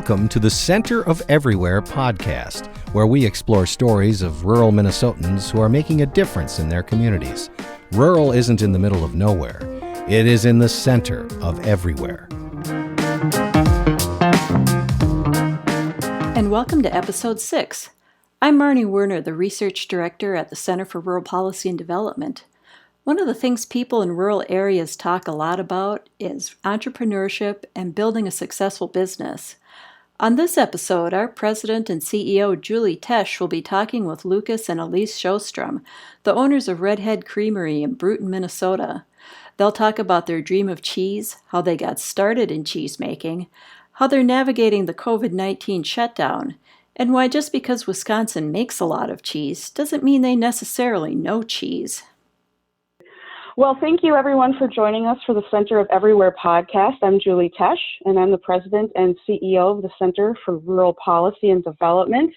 Welcome to the Center of Everywhere podcast, where we explore stories of rural Minnesotans who are making a difference in their communities. Rural isn't in the middle of nowhere. It is in the center of everywhere. And welcome to Episode 6. I'm Marnie Werner, the Research Director at the Center for Rural Policy and Development. One of the things people in rural areas talk a lot about is entrepreneurship and building a successful business. On this episode, our President and CEO, Julie Tesch, will be talking with Lucas and Alise Sjostrum, the owners of Redhead Creamery in Brooten, Minnesota. They'll talk about their dream of cheese, how they got started in cheesemaking, how they're navigating the COVID-19 shutdown, and why just because Wisconsin makes a lot of cheese doesn't mean they necessarily know cheese. Well, thank you everyone for joining us for the Center of Everywhere podcast. I'm Julie Tesch, and I'm the President and CEO of the Center for Rural Policy and Development.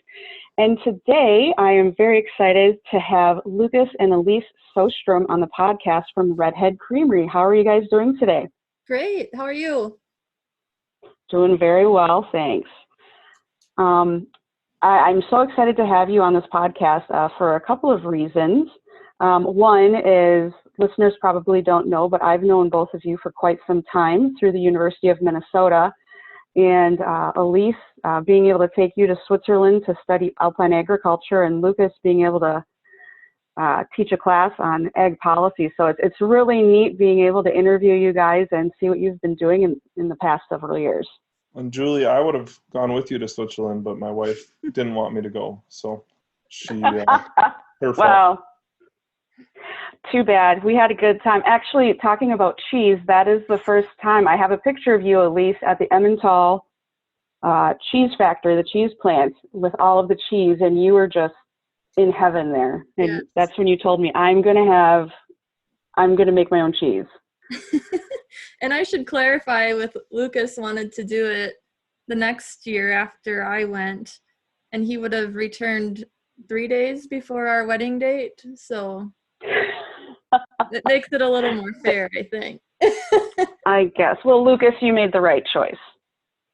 And today I am very excited to have Lucas and Alise Sjostrum on the podcast from Redhead Creamery. How are you guys doing today? Great. How are you? Doing very well, thanks. I'm so excited to have you on this podcast for a couple of reasons. One is, listeners probably don't know, but I've known both of you for quite some time through the University of Minnesota. And Alise, being able to take you to Switzerland to study alpine agriculture, and Lucas being able to teach a class on ag policy. So it's really neat being able to interview you guys and see what you've been doing in the past several years. And Julie, I would have gone with you to Switzerland, but my wife didn't want me to go. So her fault. Wow. Too bad. We had a good time. Actually, talking about cheese, that is the first time. I have a picture of you, Alise, at the Emmental cheese factory, the cheese plant, with all of the cheese, and you were just in heaven there. And Yes. That's when you told me, I'm going to make my own cheese. And I should clarify, with Lucas wanted to do it the next year after I went, and he would have returned 3 days before our wedding date. So it makes it a little more fair, I think. I guess. Well, Lucas, you made the right choice.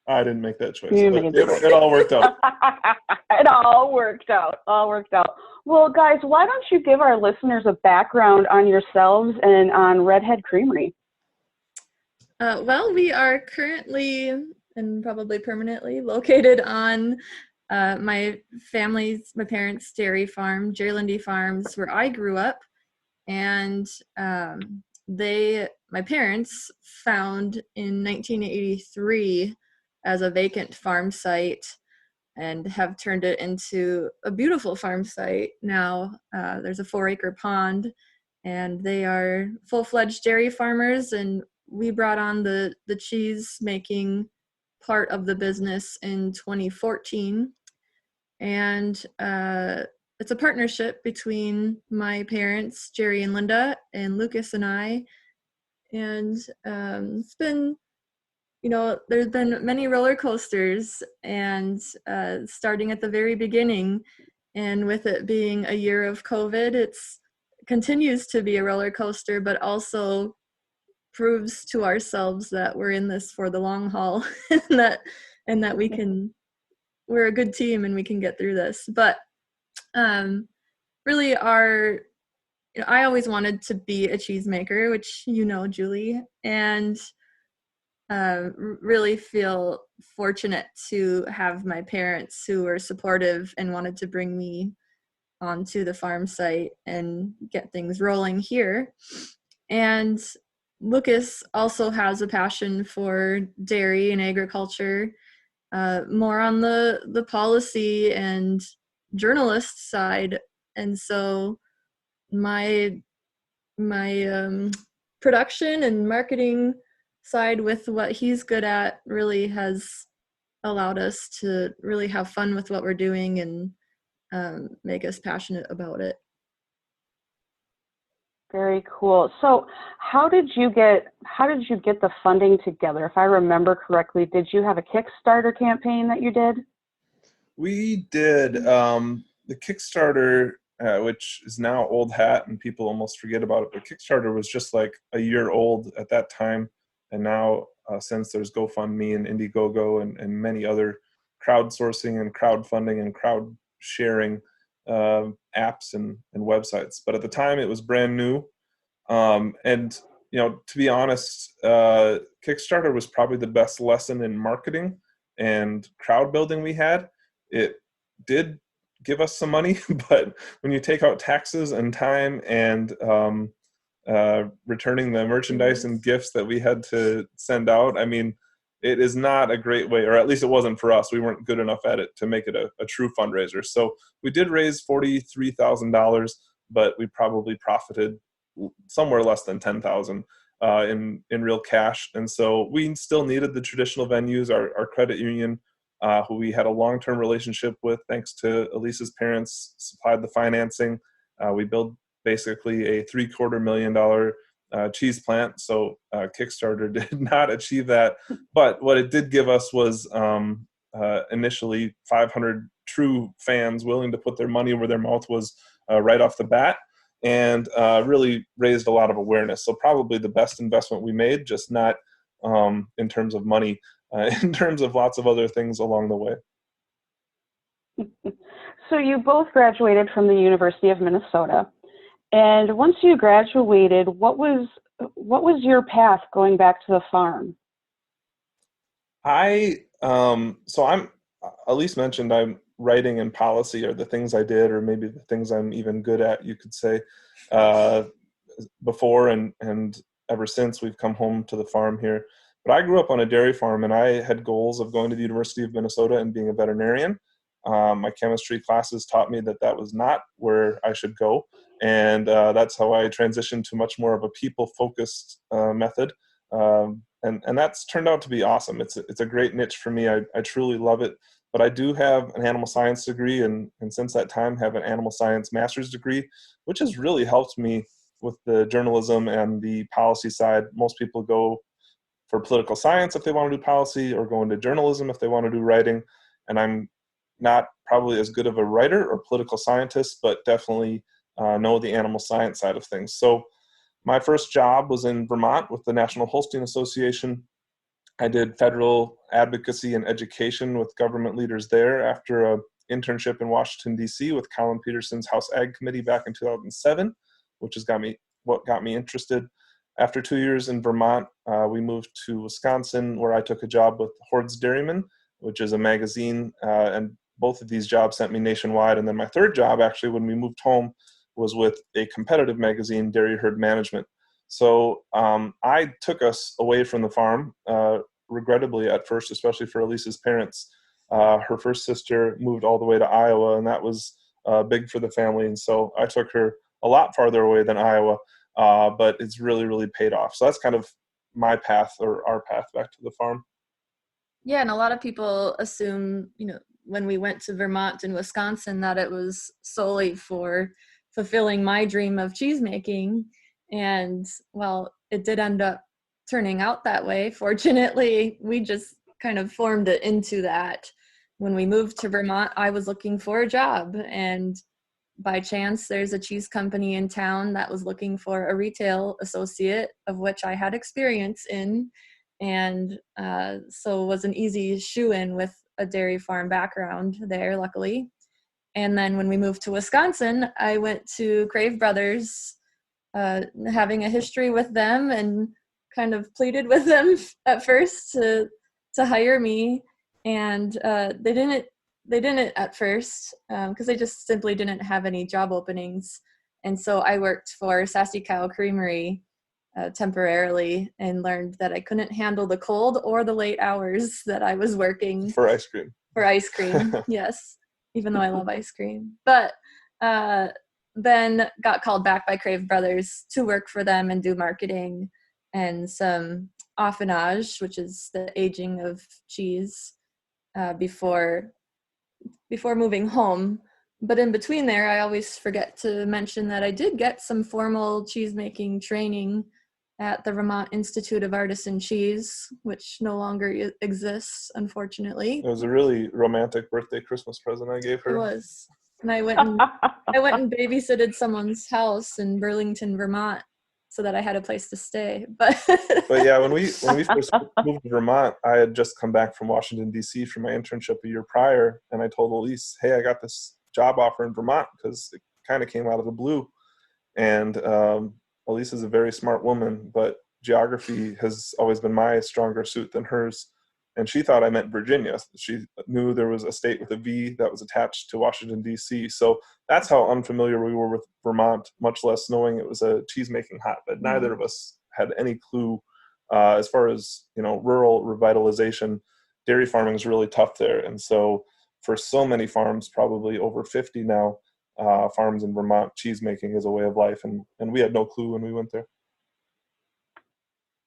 I didn't make that choice. It all worked out. It all worked out. Well, guys, why don't you give our listeners a background on yourselves and on Redhead Creamery? Well, we are currently and probably permanently located on my parents' dairy farm, J. Farms, where I grew up. And my parents found in 1983 as a vacant farm site and have turned it into a beautiful farm site. Now there's a 4-acre pond, and they are full-fledged dairy farmers, and we brought on the cheese making part of the business in 2014. And it's a partnership between my parents, Jerry and Linda, and Lucas and I. And it's been, there's been many roller coasters, and starting at the very beginning, and with it being a year of COVID, it continues to be a roller coaster, but also proves to ourselves that we're in this for the long haul, and that we're a good team and we can get through this. But really I always wanted to be a cheesemaker, which Julie, and really feel fortunate to have my parents who were supportive and wanted to bring me onto the farm site and get things rolling here. And Lucas also has a passion for dairy and agriculture, more on the policy and journalist side. And so my production and marketing side with what he's good at really has allowed us to really have fun with what we're doing and make us passionate about it. Very cool. So how did you get the funding together? If I remember correctly, did you have a Kickstarter campaign that you did? We did. The Kickstarter, which is now old hat and people almost forget about it, but Kickstarter was just like a year old at that time. And now since. There's GoFundMe and Indiegogo and many other crowdsourcing and crowdfunding and crowd sharing apps and websites. But at the time, it was brand new. And, to be honest, Kickstarter was probably the best lesson in marketing and crowd building we had. It did give us some money, but when you take out taxes and time and returning the merchandise and gifts that we had to send out, I mean, it is not a great way, or at least it wasn't for us. We weren't good enough at it to make it a true fundraiser. So we did raise $43,000, but we probably profited somewhere less than $10,000 in real cash. And so we still needed the traditional venues, our credit union, who we had a long-term relationship with, thanks to Alise's parents, supplied the financing. We built basically a $750,000 cheese plant. So Kickstarter did not achieve that. But what it did give us was initially 500 true fans willing to put their money where their mouth was right off the bat, and really raised a lot of awareness. So probably the best investment we made, just not in terms of money, in terms of lots of other things along the way. So you both graduated from the University of Minnesota. And once you graduated, what was your path going back to the farm? Alise mentioned I'm writing and policy are the things I did, or maybe the things I'm even good at, you could say, before and ever since we've come home to the farm here. But I grew up on a dairy farm, and I had goals of going to the University of Minnesota and being a veterinarian. My chemistry classes taught me that was not where I should go. And that's how I transitioned to much more of a people-focused method. And that's turned out to be awesome. It's a great niche for me. I truly love it. But I do have an animal science degree, and since that time have an animal science master's degree, which has really helped me with the journalism and the policy side. Most people go for political science if they want to do policy, or go into journalism if they want to do writing. And I'm not probably as good of a writer or political scientist, but definitely know the animal science side of things. So my first job was in Vermont with the National Holstein Association. I did federal advocacy and education with government leaders there after an internship in Washington, D.C. with Colin Peterson's House Ag Committee back in 2007, which what got me interested. After 2 years in Vermont, we moved to Wisconsin, where I took a job with Horde's Dairyman, which is a magazine, and both of these jobs sent me nationwide. And then my third job, actually, when we moved home, was with a competitive magazine, Dairy Herd Management. So I took us away from the farm, regrettably at first, especially for Alise's parents. Her first sister moved all the way to Iowa, and that was big for the family. And so I took her a lot farther away than Iowa, but it's really, really paid off. So that's kind of my path, or our path, back to the farm. Yeah, and a lot of people assume, when we went to Vermont and Wisconsin, that it was solely for fulfilling my dream of cheesemaking. And well, it did end up turning out that way. Fortunately, we just kind of formed it into that. When we moved to Vermont, I was looking for a job, and by chance, there's a cheese company in town that was looking for a retail associate, of which I had experience in. And so it was an easy shoe-in with a dairy farm background there, luckily. And then when we moved to Wisconsin, I went to Crave Brothers, having a history with them, and kind of pleaded with them at first to hire me. And they didn't at first, because they just simply didn't have any job openings. And so I worked for Sassy Cow Creamery temporarily, and learned that I couldn't handle the cold or the late hours that I was working. For ice cream. For ice cream, yes, even though I love ice cream. But then got called back by Crave Brothers to work for them and do marketing and some affinage, which is the aging of cheese, before moving home. But in between there, I always forget to mention that I did get some formal cheesemaking training at the Vermont Institute of Artisan Cheese, which no longer exists, unfortunately. It was a really romantic birthday Christmas present I gave her. It was. And I went and babysitted someone's house in Burlington, Vermont, so that I had a place to stay. But yeah, when we first moved to Vermont, I had just come back from Washington D.C. for my internship a year prior, and I told Alise, "Hey, I got this job offer in Vermont," because it kind of came out of the blue. And Alise is a very smart woman, but geography has always been my stronger suit than hers. And she thought I meant Virginia. She knew there was a state with a V that was attached to Washington, D.C. So that's how unfamiliar we were with Vermont, much less knowing it was a cheesemaking hotbed. Neither of us had any clue. As far as, rural revitalization, dairy farming is really tough there. And so for so many farms, probably over 50 now, farms in Vermont, cheesemaking is a way of life. And we had no clue when we went there.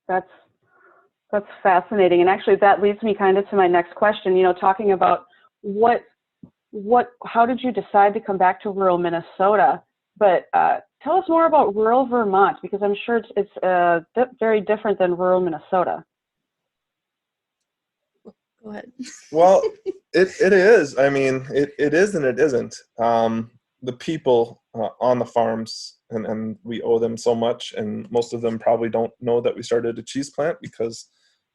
That's fascinating. And actually that leads me kind of to my next question, talking about how did you decide to come back to rural Minnesota? But tell us more about rural Vermont, because I'm sure it's very different than rural Minnesota. Go ahead. Well, it is. I mean, it is and it isn't. The people on the farms, and we owe them so much, and most of them probably don't know that we started a cheese plant, because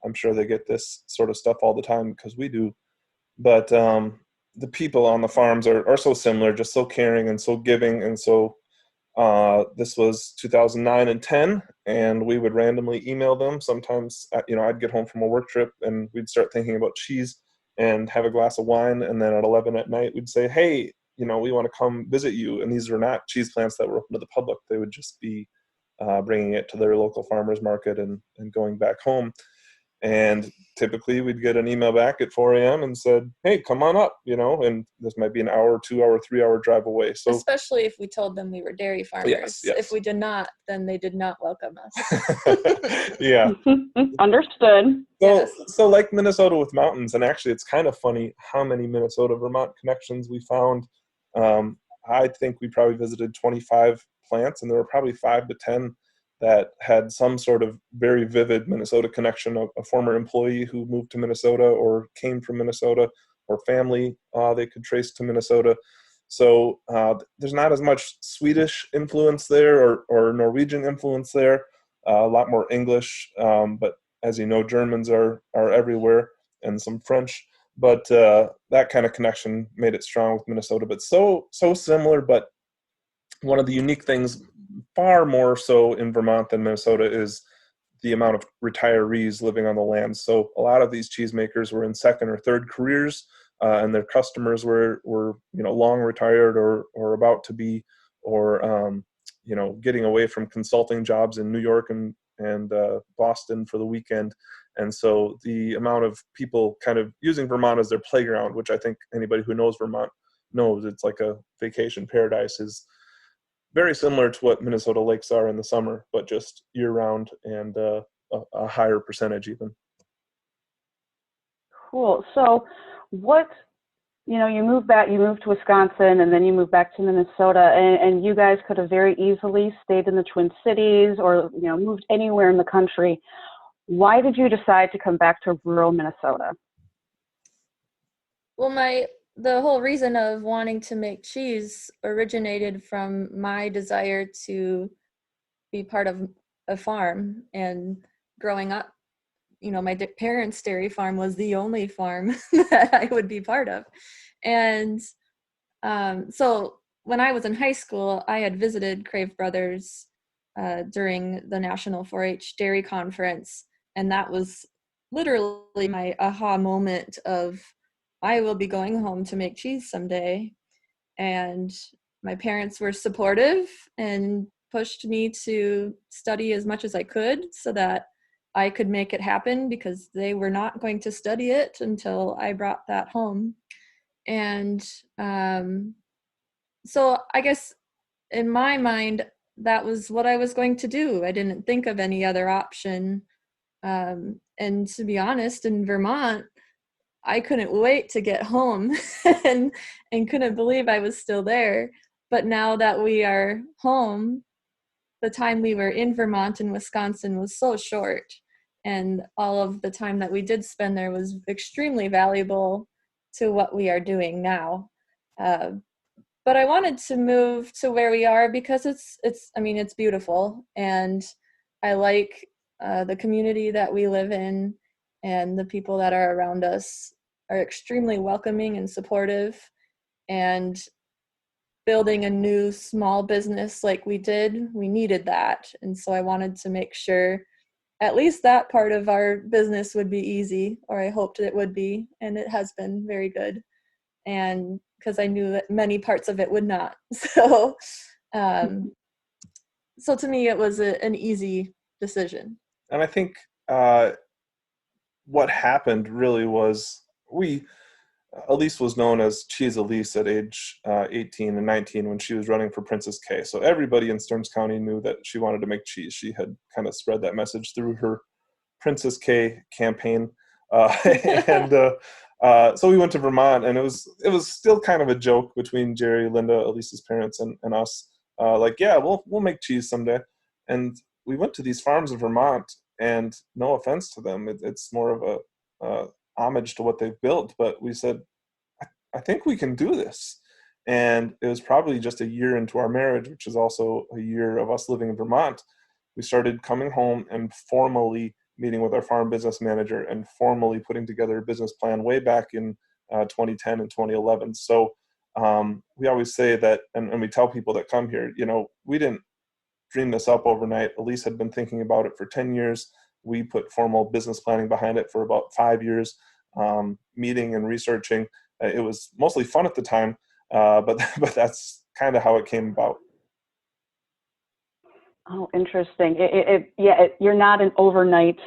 I'm sure they get this sort of stuff all the time because we do. But the people on the farms are so similar, just so caring and so giving. And so this was 2009 and 10, and we would randomly email them. Sometimes, I'd get home from a work trip and we'd start thinking about cheese and have a glass of wine. And then at 11 at night, we'd say, "Hey, we want to come visit you." And these were not cheese plants that were open to the public. They would just be bringing it to their local farmers market and going back home. And typically we'd get an email back at 4 a.m. and said, "Hey, come on up," and this might be an hour, 2 hour, 3 hour drive away. So especially if we told them we were dairy farmers. Yes. If we did not, then they did not welcome us. Yeah. Understood. So like Minnesota with mountains, and actually it's kind of funny how many Minnesota-Vermont connections we found. I think we probably visited 25 plants, and there were probably 5 to 10 that had some sort of very vivid Minnesota connection, a former employee who moved to Minnesota or came from Minnesota, or family they could trace to Minnesota. So there's not as much Swedish influence there or Norwegian influence there, a lot more English, but as you know, Germans are everywhere, and some French. But that kind of connection made it strong with Minnesota, but so similar. But one of the unique things, far more so in Vermont than Minnesota, is the amount of retirees living on the land. So a lot of these cheesemakers were in second or third careers, and their customers were long retired or about to be, or getting away from consulting jobs in New York and Boston for the weekend. And so the amount of people kind of using Vermont as their playground, which I think anybody who knows Vermont knows, it's like a vacation paradise, is very similar to what Minnesota lakes are in the summer, but just year round, and a higher percentage even. Cool. So you moved to Wisconsin, and then you moved back to Minnesota, and you guys could have very easily stayed in the Twin Cities or, moved anywhere in the country. Why did you decide to come back to rural Minnesota? Well, the whole reason of wanting to make cheese originated from my desire to be part of a farm. And growing up, my parents' dairy farm was the only farm that I would be part of. And so when I was in high school, I had visited Crave Brothers during the National 4-H Dairy Conference. And that was literally my aha moment of, I will be going home to make cheese someday. And my parents were supportive and pushed me to study as much as I could so that I could make it happen, because they were not going to study it until I brought that home. And so I guess in my mind, that was what I was going to do. I didn't think of any other option. And to be honest, in Vermont, I couldn't wait to get home and couldn't believe I was still there. But now that we are home, the time we were in Vermont and Wisconsin was so short. And all of the time that we did spend there was extremely valuable to what we are doing now. But I wanted to move to where we are because it's beautiful. And I like the community that we live in, and the people that are around us are extremely welcoming and supportive. And building a new small business like we did, we needed that. And so I wanted to make sure at least that part of our business would be easy, or I hoped it would be, and it has been very good. And because I knew that many parts of it would not. So so to me, it was an easy decision. And I think what happened really was Alise was known as Cheese Alise at age 18 and 19 when she was running for Princess K. So everybody in Stearns County knew that she wanted to make cheese. She had kind of spread that message through her Princess K campaign. So we went to Vermont, and it was still kind of a joke between Jerry, Linda, Elise's parents, and us. Like, yeah, we'll make cheese someday. And we went to these farms in Vermont, and no offense to them, it's more of a homage to what they've built. But we said, I think we can do this. And it was probably just a year into our marriage, which is also a year of us living in Vermont. We started coming home and formally meeting with our farm business manager and formally putting together a business plan way back in 2010 and 2011. So we always say that, and we tell people that come here, we didn't dream this up overnight. Alise had been thinking about it for 10 years. We put formal business planning behind it for about 5 years, meeting and researching. It was mostly fun at the time, but that's kind of how it came about. Oh, interesting. You're not an overnight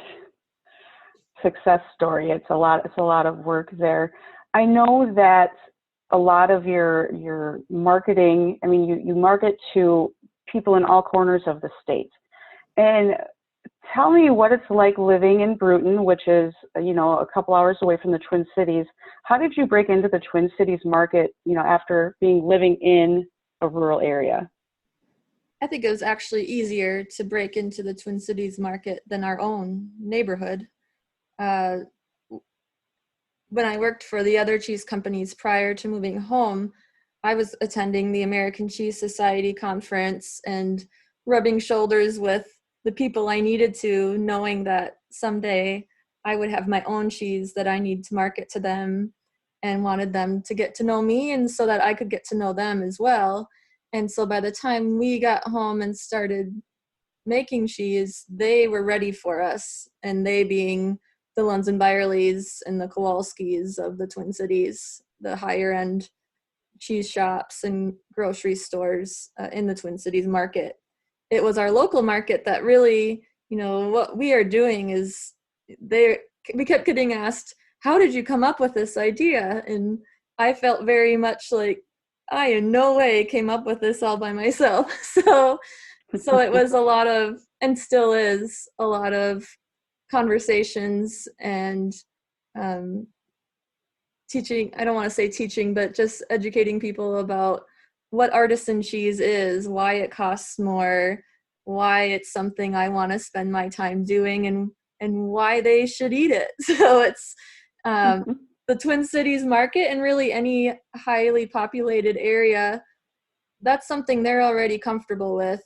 success story. It's a lot of work there. I know that a lot of your marketing, I mean, you market to people in all corners of the state. And tell me what it's like living in Brooten, which is, a couple hours away from the Twin Cities. How did you break into the Twin Cities market, after living in a rural area? I think it was actually easier to break into the Twin Cities market than our own neighborhood. When I worked for the other cheese companies prior to moving home, I was attending the American Cheese Society conference and rubbing shoulders with the people I needed to, knowing that someday I would have my own cheese that I need to market to them, and wanted them to get to know me, and so that I could get to know them as well. And so by the time we got home and started making cheese, they were ready for us, and they being the Lunds and Byerlys and the Kowalskis of the Twin Cities, the higher end cheese shops and grocery stores in the Twin Cities market. It was our local market that really, what we are doing is we kept getting asked, how did you come up with this idea? And I felt very much like I in no way came up with this all by myself. So it was a lot of, and still is a lot of, conversations and teaching. I don't want to say teaching, but just educating people about what artisan cheese is, why it costs more, why it's something I want to spend my time doing, and why they should eat it. So it's the Twin Cities market, and really any highly populated area, that's something they're already comfortable with.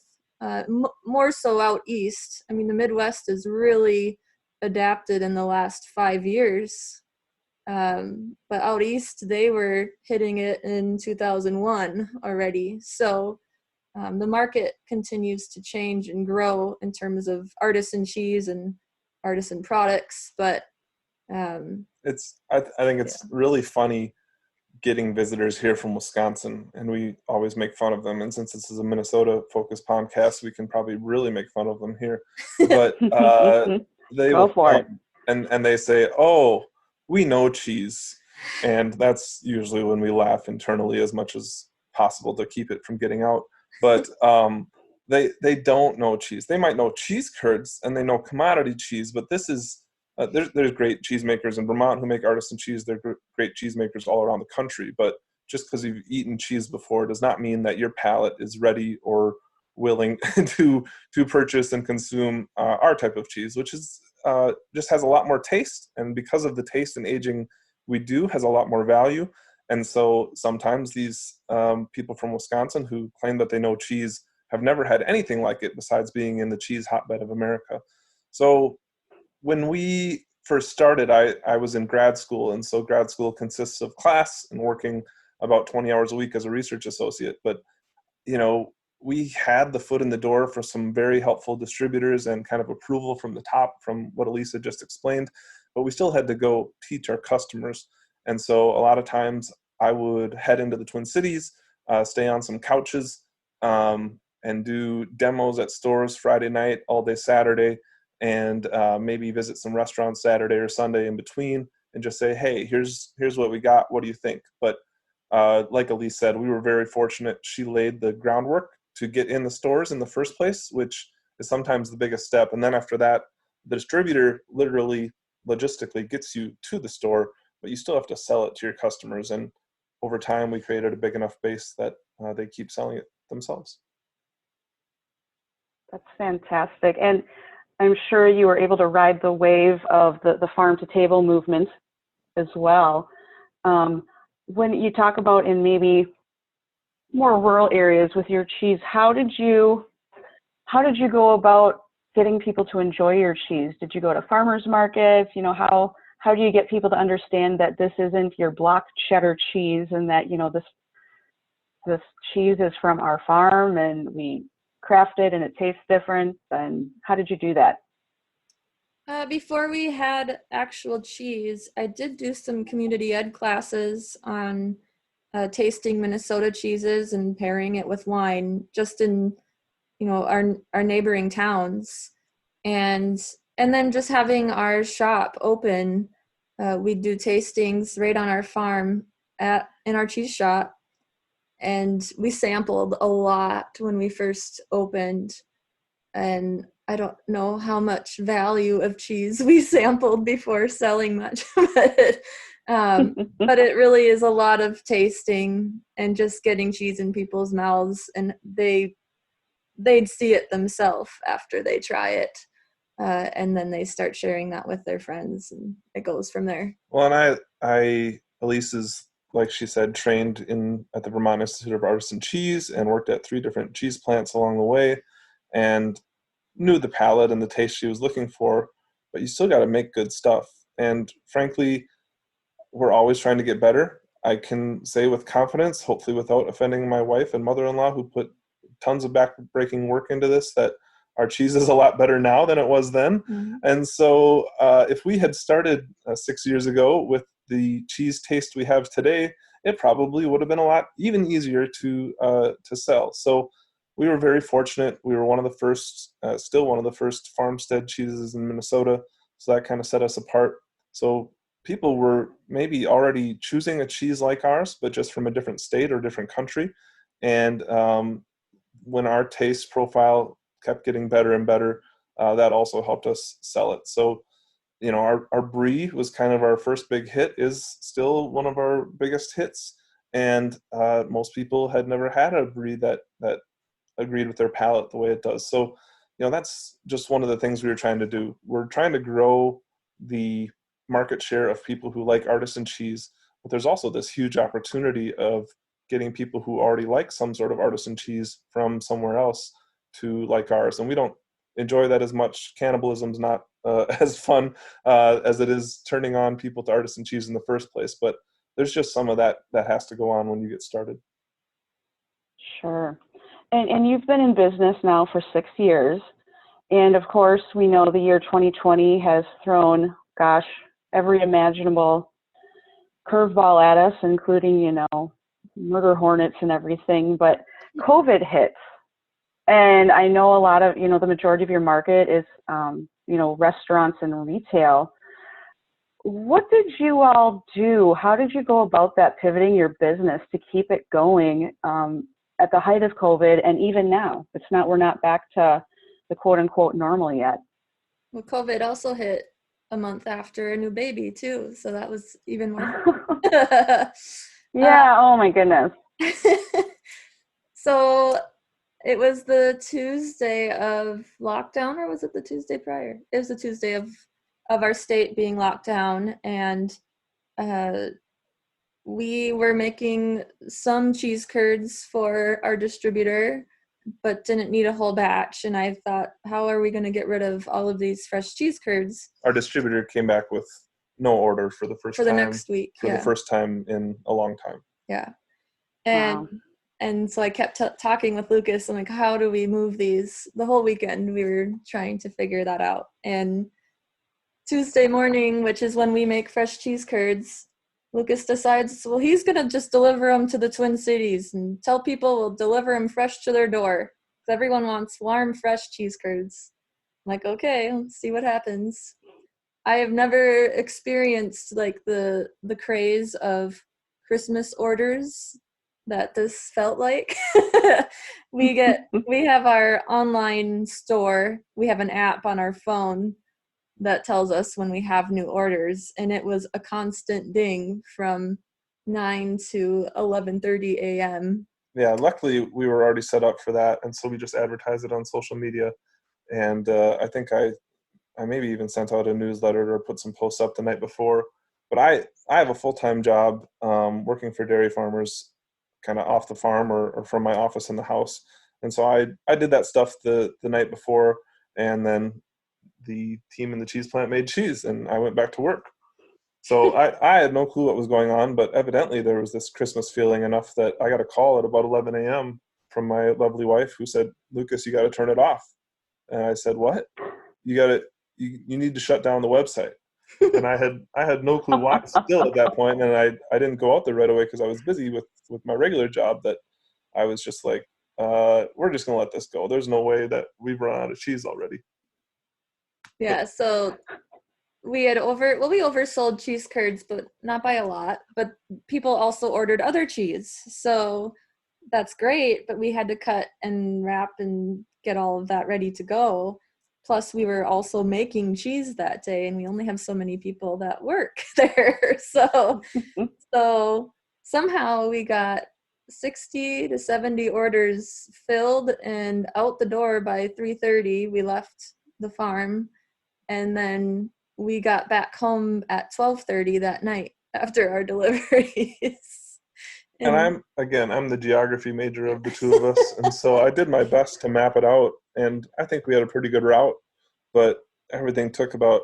More so out east. I mean, the Midwest is really adapted in the last 5 years. But out east, they were hitting it in 2001 already. So the market continues to change and grow in terms of artisan cheese and artisan products. But I think it's really funny getting visitors here from Wisconsin, and we always make fun of them. And since this is a Minnesota-focused podcast, we can probably really make fun of them here. But they Go for it. And they say, "Oh, we know cheese," and that's usually when we laugh internally as much as possible to keep it from getting out. But they don't know cheese. They might know cheese curds and they know commodity cheese, but this is there's great cheesemakers in Vermont who make artisan cheese. There are great cheesemakers all around the country. But just because you've eaten cheese before does not mean that your palate is ready or willing to purchase and consume our type of cheese, which is just has a lot more taste. And because of the taste and aging we do, has a lot more value. And so sometimes these people from Wisconsin who claim that they know cheese have never had anything like it besides being in the cheese hotbed of America. So when we first started, I was in grad school, and so grad school consists of class and working about 20 hours a week as a research associate. But we had the foot in the door for some very helpful distributors and kind of approval from the top from what Alise just explained, but we still had to go teach our customers. And so a lot of times I would head into the Twin Cities, stay on some couches, and do demos at stores Friday night, all day Saturday, and maybe visit some restaurants Saturday or Sunday in between, and just say, hey, here's what we got. What do you think? But like Alise said, we were very fortunate. She laid the groundwork to get in the stores in the first place, which is sometimes the biggest step. And then after that, the distributor literally logistically gets you to the store, but you still have to sell it to your customers. And over time, we created a big enough base that they keep selling it themselves. That's fantastic. And I'm sure you were able to ride the wave of the farm to table movement as well. When you talk about in maybe more rural areas with your cheese, how did you go about getting people to enjoy your cheese? Did you go to farmers markets? How do you get people to understand that this isn't your block cheddar cheese, and that this cheese is from our farm and we craft it and it tastes different? And how did you do that? Before we had actual cheese, I did do some community ed classes on tasting Minnesota cheeses and pairing it with wine, just in our neighboring towns, and then just having our shop open. We do tastings right on our farm in our cheese shop, and we sampled a lot when we first opened, and I don't know how much value of cheese we sampled before selling much, but it really is a lot of tasting and just getting cheese in people's mouths, and they'd see it themselves after they try it, and then they start sharing that with their friends, and it goes from there. Well, and Alise is, like she said, trained at the Vermont Institute of Artisan Cheese and worked at 3 different cheese plants along the way, and knew the palate and the taste she was looking for. But you still got to make good stuff. And frankly, we're always trying to get better. I can say with confidence, hopefully without offending my wife and mother-in-law, who put tons of back-breaking work into this, that our cheese is a lot better now than it was then. Mm-hmm. And so if we had started 6 years ago with the cheese taste we have today, it probably would have been a lot even easier to sell. So we were very fortunate. We were one of the first, still one of the first farmstead cheeses in Minnesota. So that kind of set us apart. So people were maybe already choosing a cheese like ours, but just from a different state or different country. And when our taste profile kept getting better and better, that also helped us sell it. So, our brie was kind of our first big hit, is still one of our biggest hits. And most people had never had a brie that agreed with their palate the way it does. So, that's just one of the things we were trying to do. We're trying to grow the market share of people who like artisan cheese, but there's also this huge opportunity of getting people who already like some sort of artisan cheese from somewhere else to like ours. And we don't enjoy that as much. Cannibalism's not as fun as it is turning on people to artisan cheese in the first place, but there's just some of that has to go on when you get started. Sure. And you've been in business now for 6 years. And of course, we know the year 2020 has thrown, every imaginable curveball at us, including, murder hornets and everything. But COVID hits. And I know a lot of, the majority of your market is, restaurants and retail. What did you all do? How did you go about that, pivoting your business to keep it going at the height of COVID, and even now? We're not back to the quote unquote normal yet. Well, COVID also hit a month after a new baby too, so that was even more. Yeah. Oh my goodness. So it was the Tuesday of lockdown, or was it the Tuesday prior? It was the Tuesday of our state being locked down, and we were making some cheese curds for our distributor, but didn't need a whole batch. And I thought, how are we going to get rid of all of these fresh cheese curds? Our distributor came back with no order for the next week. For the first time in a long time. Yeah. And so I kept talking with Lucas. I'm like, how do we move these? The whole weekend we were trying to figure that out. And Tuesday morning, which is when we make fresh cheese curds, Lucas decides, well, he's going to just deliver them to the Twin Cities and tell people we'll deliver them fresh to their door. Because everyone wants warm, fresh cheese curds. I'm like, okay, let's see what happens. I have never experienced like the craze of Christmas orders that this felt like. we have our online store. We have an app on our phone that tells us when we have new orders, and it was a constant ding from 9 to 11:30 a.m. Yeah, luckily we were already set up for that, and so we just advertised it on social media. And I think I maybe even sent out a newsletter or put some posts up the night before. But I have a full-time job working for dairy farmers, kind of off the farm or from my office in the house. And so I did that stuff the night before, and then the team in the cheese plant made cheese, and I went back to work. So I had no clue what was going on, but evidently there was this Christmas feeling enough that I got a call at about 11 a.m. from my lovely wife who said, Lucas, you got to turn it off. And I said, what? You need to shut down the website. And I had no clue why still at that point, and I didn't go out there right away because I was busy with my regular job. That I was just like, we're just gonna let this go. There's no way that we've run out of cheese already. Yeah, so we oversold cheese curds, but not by a lot. But people also ordered other cheese, so that's great. But we had to cut and wrap and get all of that ready to go. Plus, we were also making cheese that day, and we only have so many people that work there. So somehow we got 60 to 70 orders filled and out the door by 3:30. We left the farm, and then we got back home at 12:30 that night after our deliveries. And I'm the geography major of the two of us, and so I did my best to map it out, and I think we had a pretty good route, but everything took about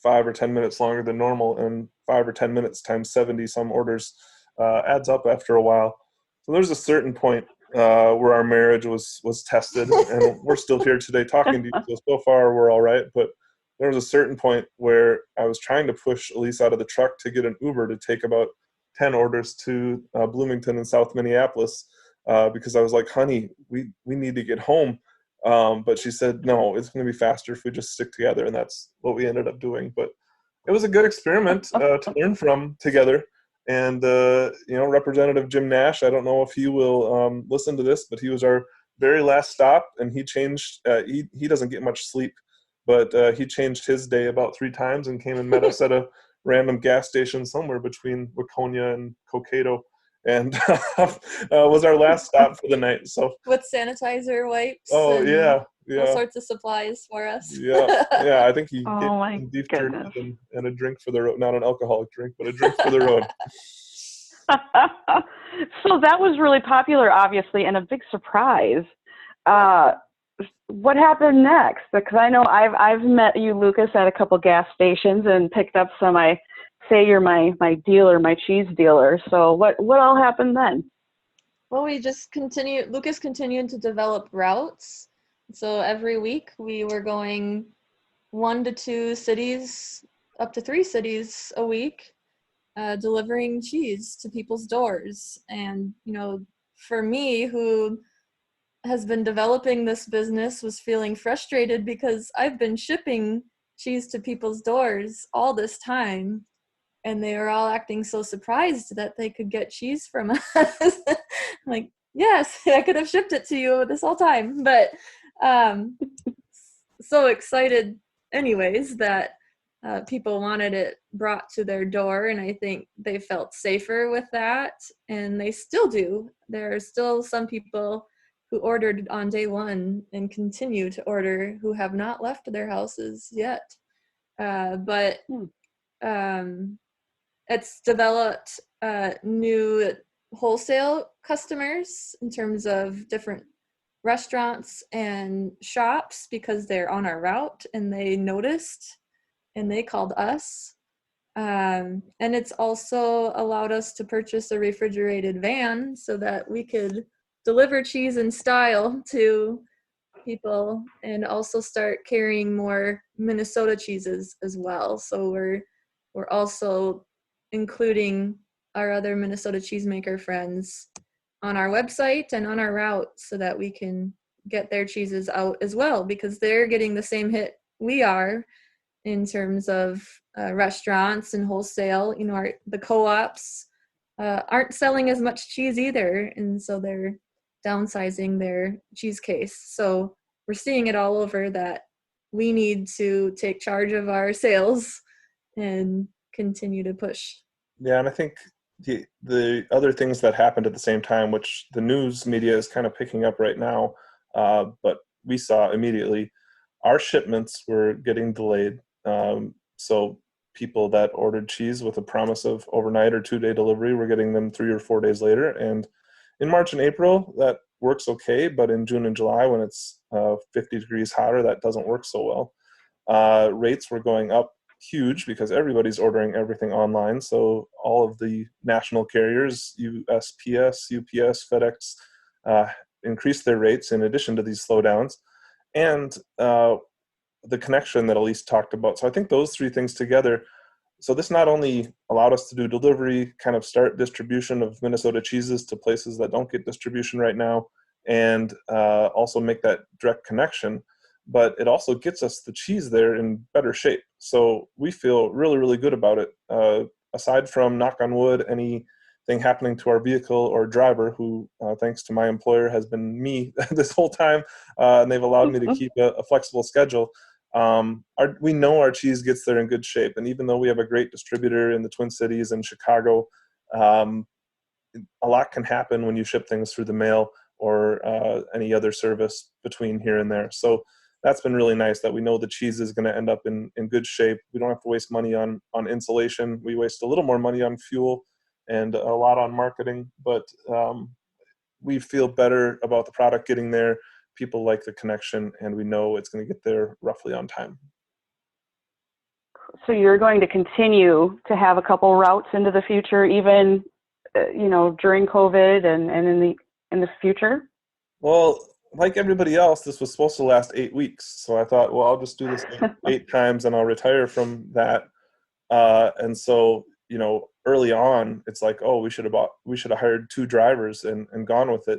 5 or 10 minutes longer than normal, and 5 or 10 minutes times 70 some orders adds up after a while. So there's a certain point where our marriage was tested, and we're still here today talking to you, so far we're all right, but there was a certain point where I was trying to push Alise out of the truck to get an Uber to take about 10 orders to Bloomington and South Minneapolis because I was like, honey, we need to get home. But she said, no, it's going to be faster if we just stick together. And that's what we ended up doing. But it was a good experiment to learn from together. And, Representative Jim Nash, I don't know if he will listen to this, but he was our very last stop. And he changed, he doesn't get much sleep, but he changed his day about 3 times and came and met us at a random gas station somewhere between Waconia and Cokato, and was our last stop for the night. So with sanitizer wipes. Oh yeah, all sorts of supplies for us. yeah. I think he my gave goodness. jerky and a drink for the road. Not an alcoholic drink, but a drink for the road. So that was really popular, obviously, and a big surprise. What happened next? Because I know I've met you, Lucas, at a couple gas stations and picked up some. I say you're my dealer, my cheese dealer. So what all happened then? Well, we just continued. Lucas continued to develop routes. So every week we were going 1 to 2 cities, up to 3 cities a week, delivering cheese to people's doors. And for me, who has been developing this business, was feeling frustrated because I've been shipping cheese to people's doors all this time, and they were all acting so surprised that they could get cheese from us. Like, yes, I could have shipped it to you this whole time, but so excited anyways that people wanted it brought to their door, and I think they felt safer with that, and they still do. There are still some people who ordered on day 1 and continue to order who have not left their houses yet. But it's developed new wholesale customers in terms of different restaurants and shops because they're on our route and they noticed and they called us. And it's also allowed us to purchase a refrigerated van so that we could deliver cheese in style to people and also start carrying more Minnesota cheeses as well. So we're also including our other Minnesota cheesemaker friends on our website and on our route so that we can get their cheeses out as well, because they're getting the same hit we are in terms of restaurants and wholesale. You know, the co-ops aren't selling as much cheese either, and so they're downsizing their cheese case. So we're seeing it all over that we need to take charge of our sales and continue to push. Yeah, and I think the other things that happened at the same time, which the news media is kind of picking up right now, but we saw immediately, our shipments were getting delayed. So people that ordered cheese with a promise of overnight or 2-day delivery were getting them 3 or 4 days later. And in March and April, that works okay, but in June and July, when it's 50 degrees hotter, that doesn't work so well. Rates were going up huge because everybody's ordering everything online. So all of the national carriers, USPS, UPS, FedEx, increased their rates in addition to these slowdowns. And the connection that Alise talked about. So I think those three things together, so this not only allowed us to do delivery, kind of start distribution of Minnesota cheeses to places that don't get distribution right now, and also make that direct connection, but it also gets us the cheese there in better shape. So we feel really, really good about it. Aside from, knock on wood, anything happening to our vehicle or driver, who, thanks to my employer, has been me this whole time, and they've allowed me to keep a flexible schedule. We know our cheese gets there in good shape. And even though we have a great distributor in the Twin Cities and Chicago, a lot can happen when you ship things through the mail or any other service between here and there. So that's been really nice that we know the cheese is going to end up in good shape. We don't have to waste money on insulation. We waste a little more money on fuel and a lot on marketing, but we feel better about the product getting there. People like the connection, and we know it's going to get there roughly on time. So you're going to continue to have a couple routes into the future, even during COVID and in the future? Well, like everybody else, this was supposed to last 8 weeks. So I thought, well, I'll just do this eight times and I'll retire from that. And so, early on, it's like, oh, we should have hired 2 drivers and gone with it.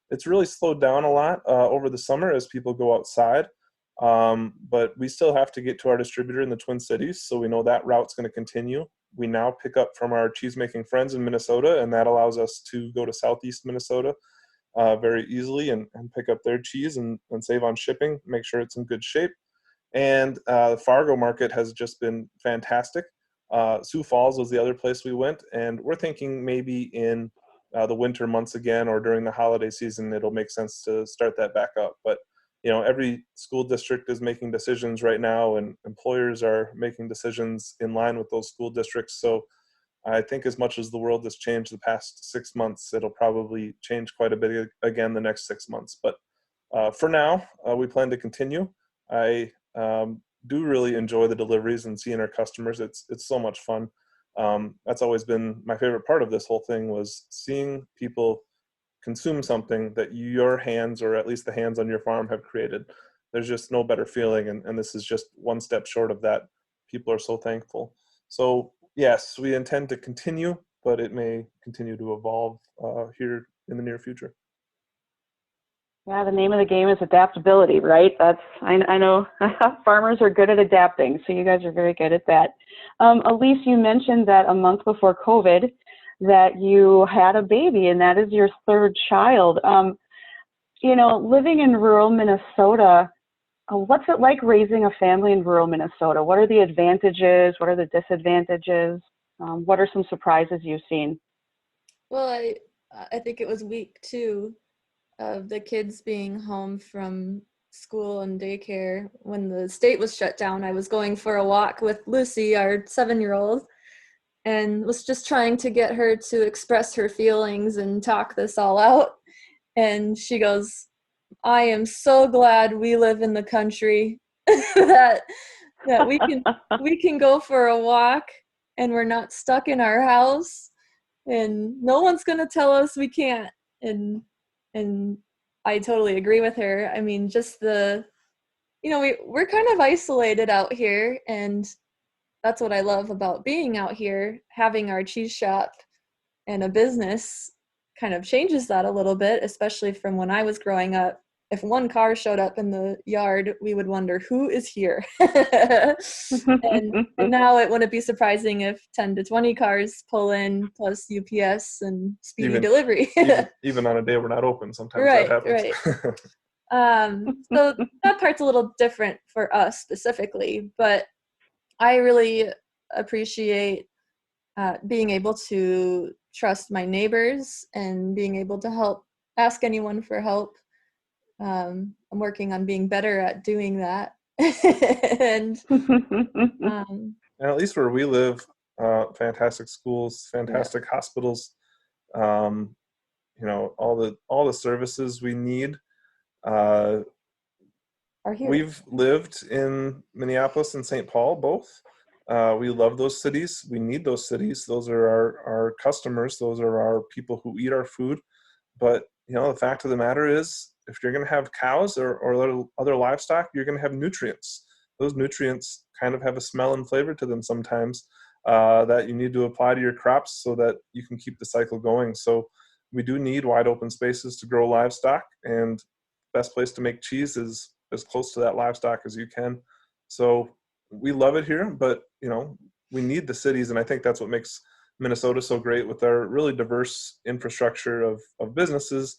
It's really slowed down a lot over the summer as people go outside. But we still have to get to our distributor in the Twin Cities. So we know that route's going to continue. We now pick up from our cheesemaking friends in Minnesota, and that allows us to go to Southeast Minnesota very easily and pick up their cheese and save on shipping, make sure it's in good shape. And the Fargo market has just been fantastic. Sioux Falls was the other place we went, and we're thinking maybe in the winter months again, or during the holiday season, it'll make sense to start that back up. But every school district is making decisions right now, and employers are making decisions in line with those school districts. So I think as much as the world has changed the past 6 months, it'll probably change quite a bit again the next 6 months. But for now, we plan to continue. I do really enjoy the deliveries and seeing our customers. It's so much fun. That's always been my favorite part of this whole thing, was seeing people consume something that your hands, or at least the hands on your farm, have created. There's just no better feeling, and this is just one step short of that. People are so thankful. So yes, we intend to continue, but it may continue to evolve here in the near future. Yeah, the name of the game is adaptability, right? I know farmers are good at adapting, so you guys are very good at that. Alise, you mentioned that a month before COVID that you had a baby, and that is your 3rd child. Living in rural Minnesota, what's it like raising a family in rural Minnesota? What are the advantages? What are the disadvantages? What are some surprises you've seen? Well, I think it was week 2 of the kids being home from school and daycare when the state was shut down. I was going for a walk with Lucy, our 7-year-old, and was just trying to get her to express her feelings and talk this all out. And she goes, I am so glad we live in the country that we can go for a walk and we're not stuck in our house and no one's going to tell us we can't. And I totally agree with her. I mean, just we're kind of isolated out here, and that's what I love about being out here. Having our cheese shop and a business kind of changes that a little bit, especially from when I was growing up. If one car showed up in the yard, we would wonder who is here. and now it wouldn't be surprising if 10 to 20 cars pull in, plus UPS and speedy delivery. even on a day we're not open, sometimes right, that happens. Right. So that part's a little different for us specifically, but I really appreciate being able to trust my neighbors and being able to ask anyone for help. I'm working on being better at doing that. and at least where we live, fantastic schools, fantastic hospitals, all the services we need. We've lived in Minneapolis and St. Paul, both. We love those cities. We need those cities. Those are our customers. Those are our people who eat our food. But, the fact of the matter is, if you're going to have cows or other livestock, you're going to have nutrients. Those nutrients kind of have a smell and flavor to them sometimes that you need to apply to your crops so that you can keep the cycle going. So we do need wide open spaces to grow livestock, and the best place to make cheese is as close to that livestock as you can. So we love it here, but we need the cities, and I think that's what makes Minnesota so great with our really diverse infrastructure of businesses.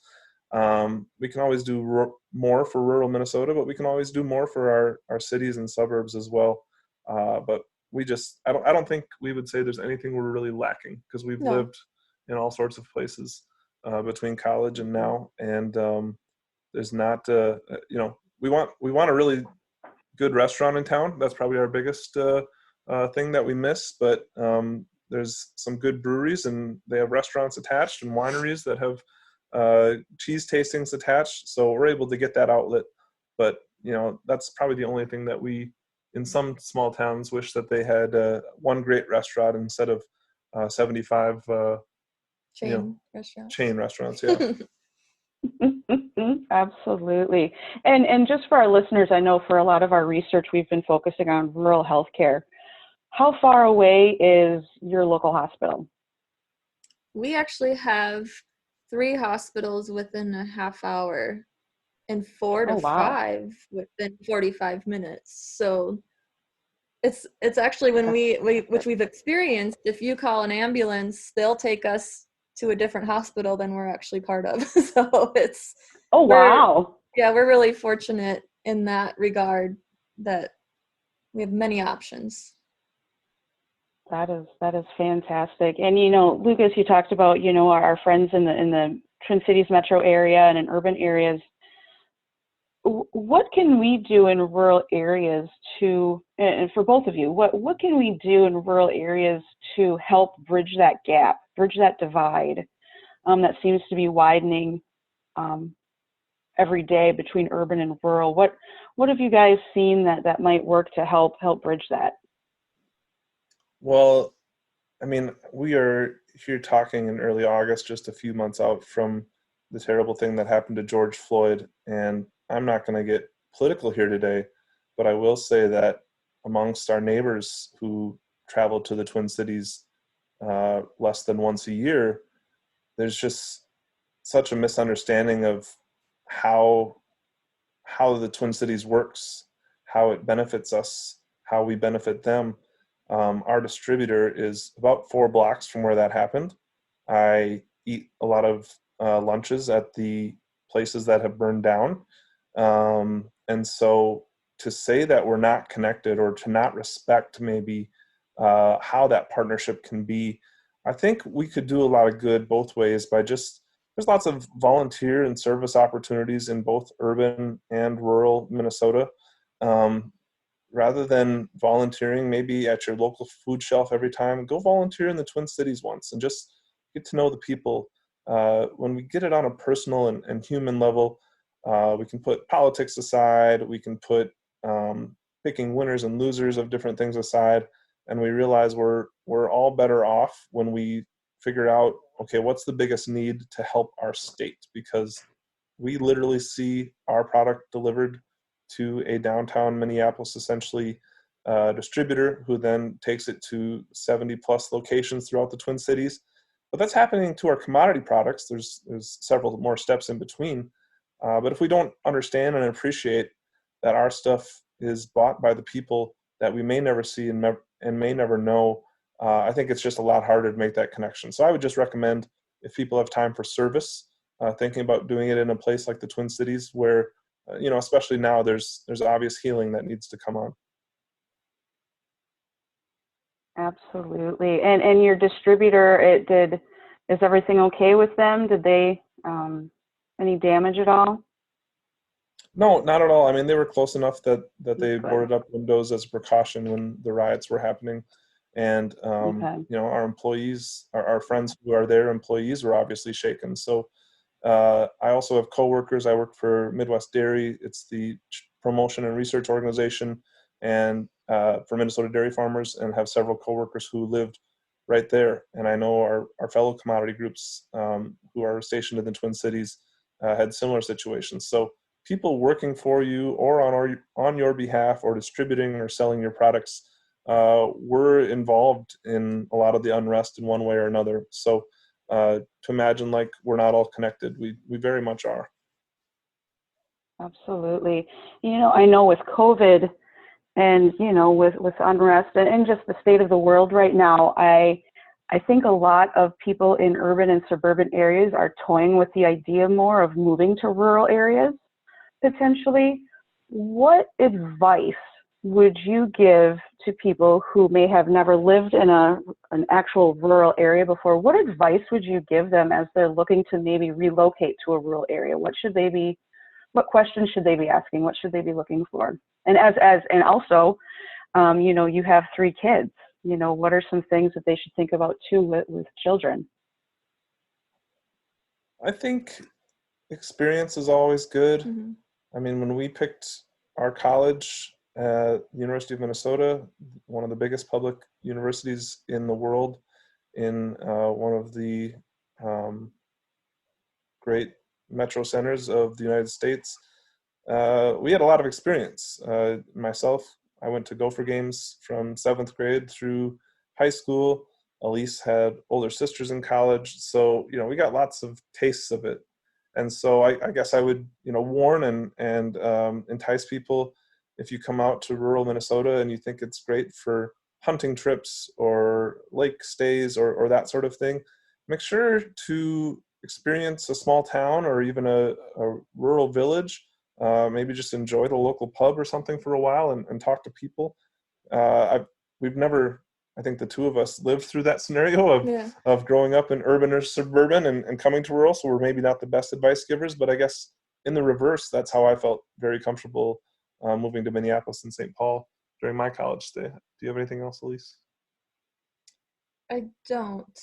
We can always do more for rural Minnesota, but we can always do more for our cities and suburbs as well. But I don't think we would say there's anything we're really lacking, because we've lived in all sorts of places between college and now, and there's not we want a really good restaurant in town. That's probably our biggest thing that we miss, but there's some good breweries, and they have restaurants attached, and wineries that have cheese tastings attached, so we're able to get that outlet. But that's probably the only thing that we, in some small towns, wish that they had one great restaurant instead of 75 chain restaurants. Yeah. Absolutely. And just for our listeners, I know for a lot of our research, we've been focusing on rural healthcare. How far away is your local hospital? We actually have 3 hospitals within a half hour and 4 to 5 within 45 minutes. So it's actually, when which we've experienced, if you call an ambulance, they'll take us to a different hospital than we're actually part of. So it's we're really fortunate in that regard that we have many options. That is fantastic. And Lucas, you talked about our friends in the Twin Cities metro area and in urban areas. What can we do in rural areas and for both of you, what can we do in rural areas to help bridge that gap, bridge that divide that seems to be widening every day between urban and rural? What have you guys seen that might work to help bridge that? Well, I mean, we are here talking in early August, just a few months out from the terrible thing that happened to George Floyd. And I'm not going to get political here today, but I will say that amongst our neighbors who travel to the Twin Cities less than once a year, there's just such a misunderstanding of how the Twin Cities works, how it benefits us, how we benefit them. Our distributor is about 4 blocks from where that happened. I eat a lot of lunches at the places that have burned down. And so to say that we're not connected, or to not respect maybe how that partnership can be, I think we could do a lot of good both ways by there's lots of volunteer and service opportunities in both urban and rural Minnesota. Rather than volunteering maybe at your local food shelf every time, go volunteer in the Twin Cities once and just get to know the people. When we get it on a personal and human level, We can put politics aside. We can put picking winners and losers of different things aside, and we realize we're all better off when we figure out, okay, what's the biggest need to help our state? Because we literally see our product delivered to a downtown Minneapolis, essentially, distributor who then takes it to 70 plus locations throughout the Twin Cities. But that's happening to our commodity products. There's several more steps in between. But if we don't understand and appreciate that our stuff is bought by the people that we may never see and may never know, I think it's just a lot harder to make that connection. So I would just recommend, if people have time for service, thinking about doing it in a place like the Twin Cities where, especially now, there's obvious healing that needs to come on. Absolutely. And your distributor, is everything okay with them? Did they, any damage at all? No, not at all. I mean, they were close enough that they Good. boarded up windows as a precaution when the riots were happening. And, Okay. our employees, our friends who are their employees were obviously shaken. So I also have coworkers. I work for Midwest Dairy. It's the promotion and research organization, and for Minnesota dairy farmers, and have several coworkers who lived right there. And I know our fellow commodity groups who are stationed in the Twin Cities had similar situations. So people working for you or on your behalf, or distributing or selling your products, were involved in a lot of the unrest in one way or another. So to imagine like we're not all connected, we very much are. Absolutely. I know with COVID and, with unrest and just the state of the world right now, I think a lot of people in urban and suburban areas are toying with the idea more of moving to rural areas, potentially. What advice would you give to people who may have never lived in an actual rural area before? What advice would you give them as they're looking to maybe relocate to a rural area? What questions should they be asking? What should they be looking for? And and also, you have 3 kids. What are some things that they should think about too with children? I think experience is always good. Mm-hmm. I mean, when we picked our college at the University of Minnesota, one of the biggest public universities in the world, in one of the great metro centers of the United States, we had a lot of experience. Myself, I went to Gopher games from 7th grade through high school. Alise had older sisters in college. So, we got lots of tastes of it. And so I guess I would, warn and entice people, if you come out to rural Minnesota and you think it's great for hunting trips or lake stays or that sort of thing, make sure to experience a small town or even a rural village. Maybe just enjoy the local pub or something for a while and talk to people. We've never, I think the two of us, lived through that scenario of growing up in urban or suburban and coming to rural, so we're maybe not the best advice givers, but I guess in the reverse, that's how I felt very comfortable moving to Minneapolis and St. Paul during my college stay. Do you have anything else, Alise? I don't.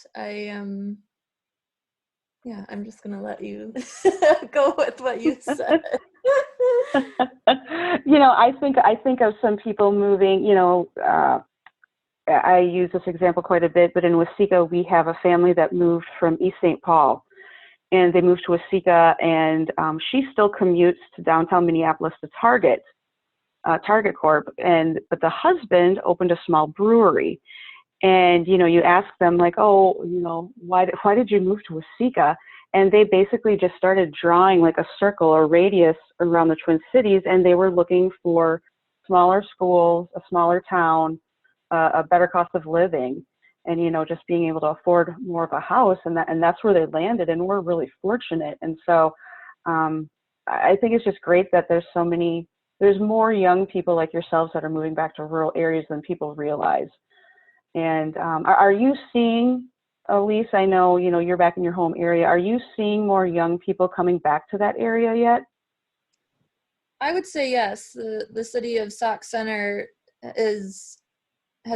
I'm just gonna let you go with what you said. I think of some people moving, I use this example quite a bit, but in Waseca, we have a family that moved from East St. Paul, and they moved to Waseca, and she still commutes to downtown Minneapolis to Target Corp, but the husband opened a small brewery. And, you ask them like, why did you move to Waseca? And they basically just started drawing like a circle or radius around the Twin Cities, and they were looking for smaller schools, a smaller town, a better cost of living, and, just being able to afford more of a house. And that's where they landed, and we're really fortunate. And so I think it's just great that there's more young people like yourselves that are moving back to rural areas than people realize. And are you seeing, Alise, I know, you're back in your home area. Are you seeing more young people coming back to that area yet? I would say yes. The city of Sauk Center has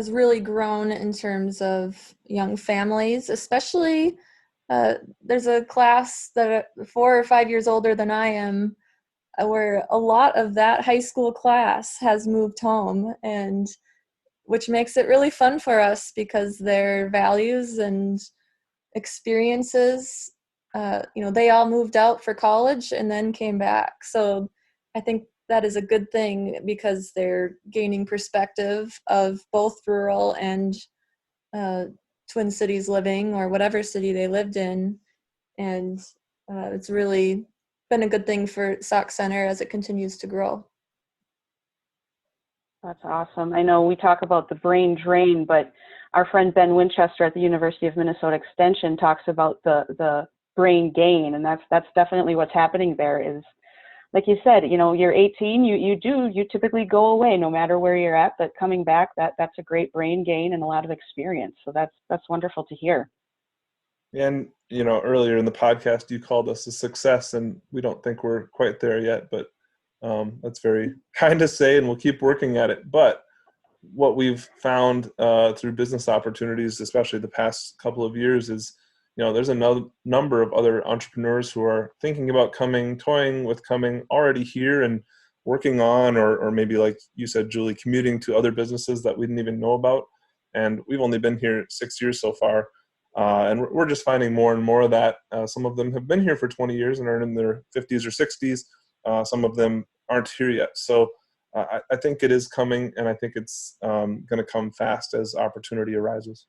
really grown in terms of young families, especially there's a class that 4 or 5 years older than I am where a lot of that high school class has moved home, and which makes it really fun for us because their values and experiences, they all moved out for college and then came back. So I think that is a good thing because they're gaining perspective of both rural and Twin Cities living, or whatever city they lived in. And it's really been a good thing for Sauk Center as it continues to grow. That's awesome. I know we talk about the brain drain, but our friend Ben Winchester at the University of Minnesota Extension talks about the brain gain, and that's definitely what's happening there. Is, like you said, you're 18, you typically go away no matter where you're at, but coming back, that's a great brain gain and a lot of experience. So that's wonderful to hear. And, earlier in the podcast, you called us a success, and we don't think we're quite there yet, but that's very kind to say, and we'll keep working at it. But what we've found through business opportunities, especially the past couple of years, is, there's another number of other entrepreneurs who are thinking about toying with coming already here and working on, or maybe like you said, Julie, commuting to other businesses that we didn't even know about. And we've only been here 6 years so far. And we're just finding more and more of that. Some of them have been here for 20 years and are in their 50s or 60s. Some of them aren't here yet. So I think it is coming, and I think it's going to come fast as opportunity arises.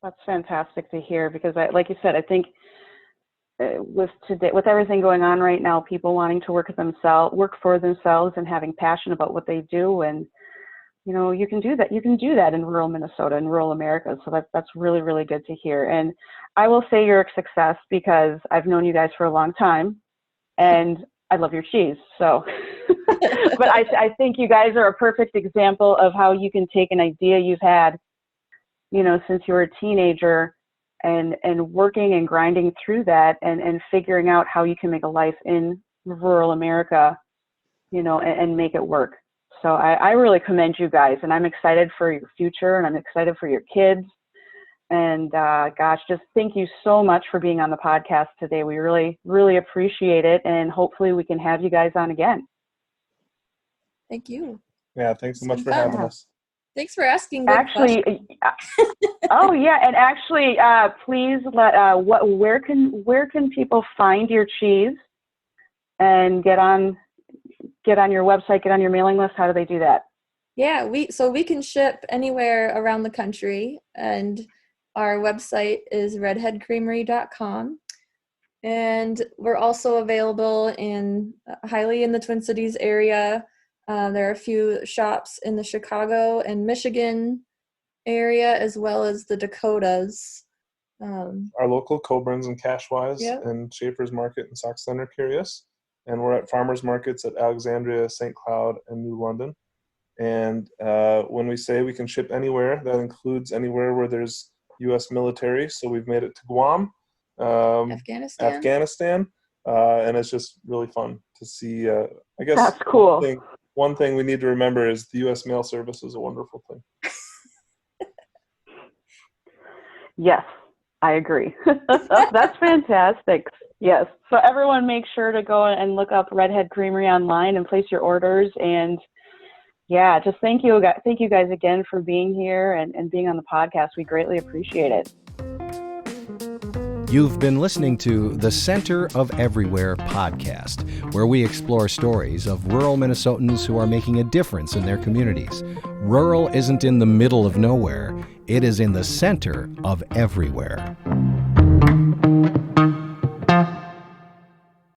That's fantastic to hear, because like you said, I think with everything going on right now, people wanting to work for themselves and having passion about what they do, and you can do that. You can do that in rural Minnesota and rural America. So that's really, really good to hear. And I will say you're a success because I've known you guys for a long time, and I love your cheese. So, but I think you guys are a perfect example of how you can take an idea you've had, since you were a teenager, and working and grinding through that, and figuring out how you can make a life in rural America, and make it work. So I really commend you guys, and I'm excited for your future, and I'm excited for your kids. And just thank you so much for being on the podcast today. We really, really appreciate it, and hopefully we can have you guys on again. Thank you. Yeah, thanks so much for having us. Thanks for asking good questions. Oh yeah, and actually, please where can people find your cheese and get on your website, get on your mailing list? How do they do that? Yeah, we can ship anywhere around the country, and our website is redheadcreamery.com. And we're also available highly in the Twin Cities area. There are a few shops in the Chicago and Michigan area, as well as the Dakotas. Our local Coburn's and Cashwise, yep, and Schaefer's Market and Sauk Center carry us. And we're at farmers markets at Alexandria, St. Cloud, and New London. And when we say we can ship anywhere, that includes anywhere where there's U.S. military. So we've made it to Guam, Afghanistan, and it's just really fun to see. I guess that's cool. One thing we need to remember is the U.S. mail service is a wonderful thing. Yes, I agree. That's fantastic. Yes. So everyone make sure to go and look up Redhead Creamery online and place your orders. And yeah, just thank you guys again for being here and being on the podcast. We greatly appreciate it. You've been listening to the Center of Everywhere podcast, where we explore stories of rural Minnesotans who are making a difference in their communities. Rural isn't in the middle of nowhere. It is in the center of everywhere.